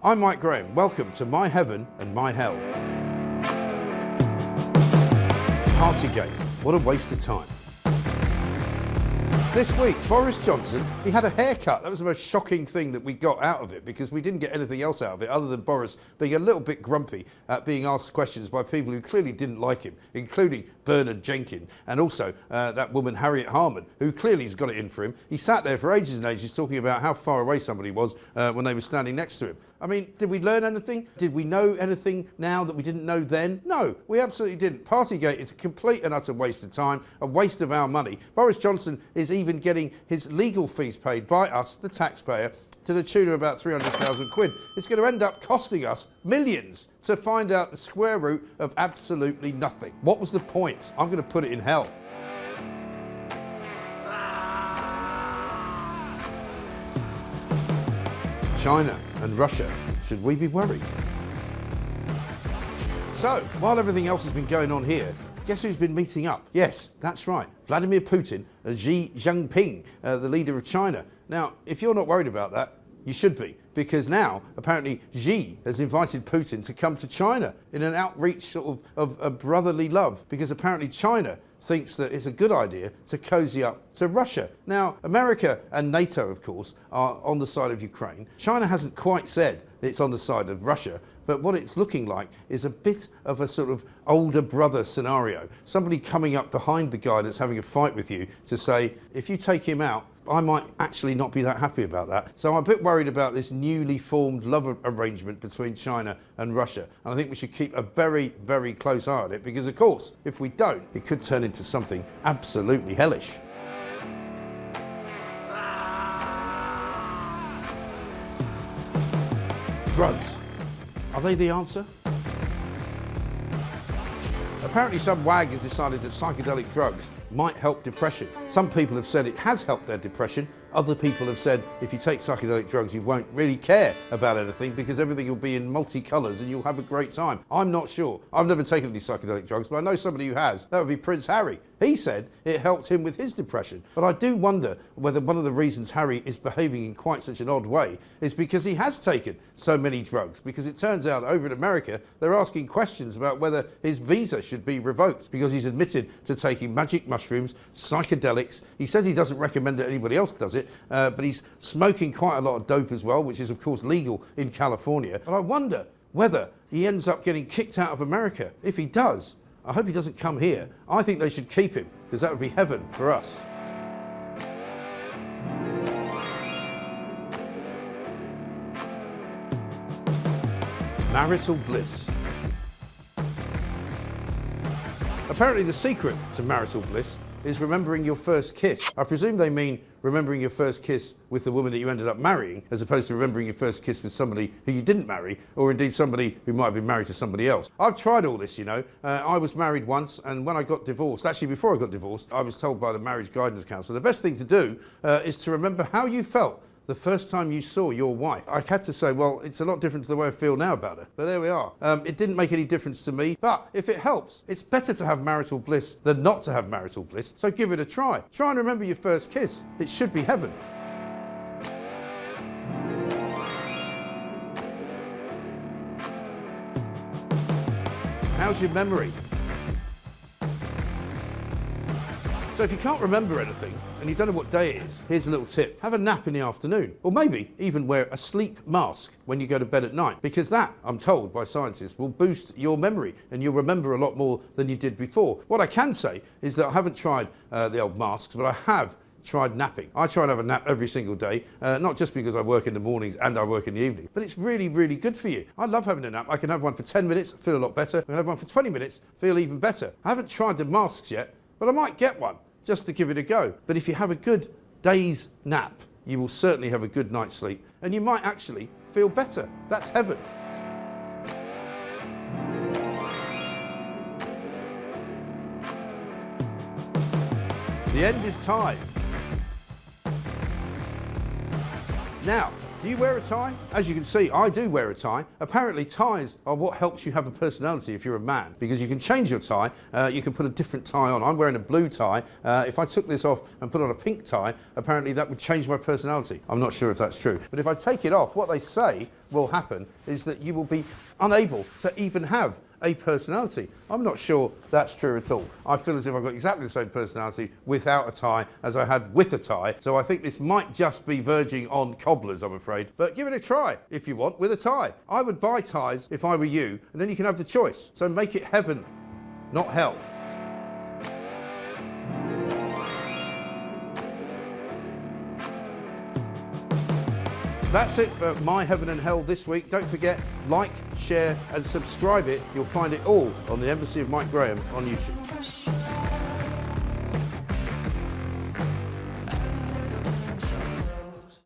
I'm Mike Graham. Welcome to My Heaven and My Hell. Partygate. What a waste of time. This week, Boris Johnson, he had a haircut. That was the most shocking thing that we got out of it because we didn't get anything else out of it other than Boris being a little bit grumpy at being asked questions by people who clearly didn't like him, including Bernard Jenkins and also that woman Harriet Harman, who clearly has got it in for him. He sat there for ages and ages talking about how far away somebody was when they were standing next to him. I mean, did we learn anything? Did we know anything now that we didn't know then? No, we absolutely didn't. Partygate is a complete and utter waste of time, a waste of our money. Boris Johnson is even getting his legal fees paid by us, the taxpayer, to the tune of about 300,000 quid. It's going to end up costing us millions to find out the square root of absolutely nothing. What was the point? I'm going to put it in hell. China and Russia, should we be worried? So, while everything else has been going on here, guess who's been meeting up? Yes, that's right, Vladimir Putin and Xi Jinping, the leader of China. Now, if you're not worried about that, you should be, because now, apparently, Xi has invited Putin to come to China in an outreach sort of a brotherly love, because apparently China thinks that it's a good idea to cozy up to Russia. Now, America and NATO, of course, are on the side of Ukraine. China hasn't quite said it's on the side of Russia, but what it's looking like is a bit of a sort of older brother scenario. Somebody coming up behind the guy that's having a fight with you to say, if you take him out, I might actually not be that happy about that. So I'm a bit worried about this newly formed love arrangement between China and Russia. And I think we should keep a very, very close eye on it because, of course, if we don't, it could turn into something absolutely hellish. Drugs. Are they the answer? Apparently some wag has decided that psychedelic drugs might help depression. Some people have said it has helped their depression. Other people have said if you take psychedelic drugs you won't really care about anything because everything will be in multicolours and you'll have a great time. I'm not sure. I've never taken any psychedelic drugs, but I know somebody who has. That would be Prince Harry. He said it helped him with his depression. But I do wonder whether one of the reasons Harry is behaving in quite such an odd way is because he has taken so many drugs. Because it turns out over in America they're asking questions about whether his visa should be revoked because he's admitted to taking magic mushrooms, psychedelics. He says he doesn't recommend that anybody else does it, but he's smoking quite a lot of dope as well, which is of course legal in California. And I wonder whether he ends up getting kicked out of America. If he does, I hope he doesn't come here. I think they should keep him because that would be heaven for us. Marital bliss. Apparently the secret to marital bliss is remembering your first kiss. I presume they mean remembering your first kiss with the woman that you ended up marrying, as opposed to remembering your first kiss with somebody who you didn't marry, or indeed somebody who might have been married to somebody else. I've tried all this, you know. I was married once, and when I got divorced, actually before I got divorced, I was told by the Marriage Guidance Council, the best thing to do is to remember how you felt the first time you saw your wife. I had to say, well, it's a lot different to the way I feel now about her. But there we are. It didn't make any difference to me. But if it helps, it's better to have marital bliss than not to have marital bliss. So give it a try. Try and remember your first kiss. It should be heaven. How's your memory? So if you can't remember anything and you don't know what day it is, here's a little tip. Have a nap in the afternoon, or maybe even wear a sleep mask when you go to bed at night, because that, I'm told by scientists, will boost your memory and you'll remember a lot more than you did before. What I can say is that I haven't tried the old masks, but I have tried napping. I try and have a nap every single day, not just because I work in the mornings and I work in the evenings, but it's really, really good for you. I love having a nap. I can have one for 10 minutes, feel a lot better. I can have one for 20 minutes, feel even better. I haven't tried the masks yet, but I might get one just to give it a go. But if you have a good day's nap, you will certainly have a good night's sleep, and you might actually feel better. That's heaven. The end is time. Now, Do you wear a tie? As you can see, I do wear a tie. Apparently, ties are what helps you have a personality if you're a man, because you can change your tie. You can put a different tie on. I'm wearing a blue tie. If I took this off and put on a pink tie, apparently that would change my personality. I'm not sure if that's true. But if I take it off, what they say will happen is that you will be unable to even have a personality. I'm not sure that's true at all. I feel as if I've got exactly the same personality without a tie as I had with a tie, so I think this might just be verging on cobblers, I'm afraid. But give it a try, if you want, with a tie. I would buy ties if I were you, and then you can have the choice. So make it heaven, not hell. That's it for My Heaven and Hell this week. Don't forget, like, share and subscribe it. You'll find it all on the Embassy of Mike Graham on YouTube.